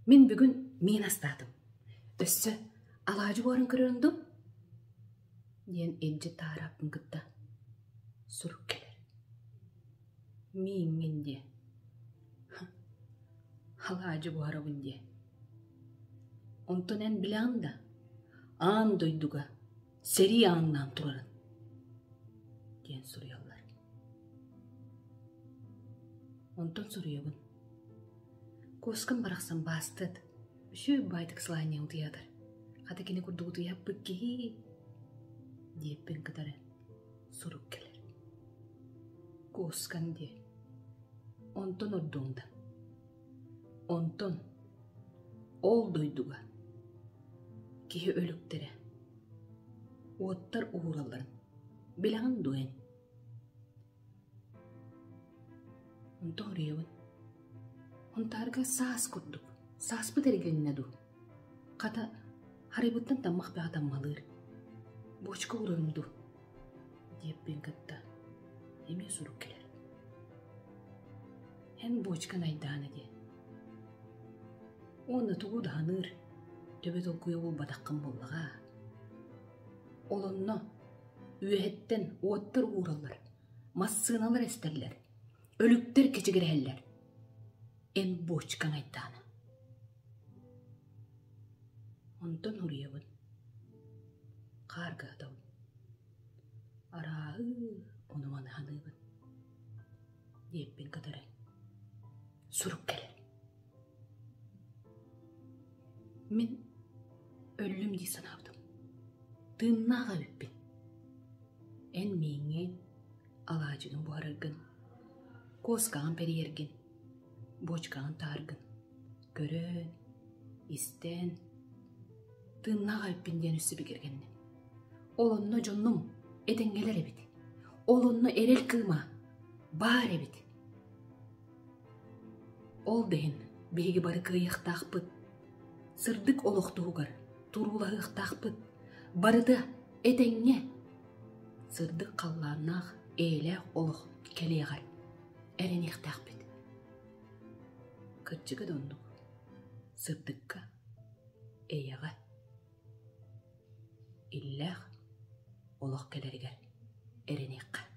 Мен бүгін мен астадым. Өссі алажы барын көріндім. Ден елжі тарапын күтті. Сұрук келер. Мейінген де. Алажы барыбын де. Онтон ән білән да. Аан дойдуға. Сери ааннан тұрарын. Ден сұруялар. Онтон сұруябын. Коскын барақсан бастыд. Үші байдық сылайне ұтыядыр. Қаты кені күрді ұтыяп бүккеге. Деппен кітары сұрук келер. Коскан де. Онтон ордуңда. Онтон ол дойдуға. Кеге өліктері. Оттар уğrаларын. Біләңін дуен. Онтон рейвін. Онтарға саас күрдік. Саас бұд әргеніне ду. Қата харибыттан таммақ бі атаммалыр. Бочка урынду. Деппен кітті. Еме сұрук келер. Ен бочкан айданы де. Оны тұғу дағаныр. Төбет олқуя ол бадаққын болыға. Олонно үйәттен оттыр уğrалар. Массыналар әстерлер. Өліктер кечігір әллер. Ен бочкан айданы. Онтон ұриябын. Қарғы адауын. Арағы оныманы ханыбын. Деппен кадары. Сұрук келер. Мен өлім дей санавдым. Тыннаға өппен. Ән мейінген алажығын буарыргын. Коскағын перерген. Бочкағын таргын. Көрін, истен. Тыннаға өппенден үсі бігергеннен. Олонно жоннум этеңгелер эбит. Олонно эрел кыма бар эбит. Ол дейін беги бары кыйықтақпыт. Сырдык олықтуғар турулағықтақпыт. Барыда этеңне. Сырдык қалланнақ эйле олық келеғар. Әренектақпыт. Кырчыгы дондук. Сырдыкка эйяға. Иллах олық келергер. Әренекқа.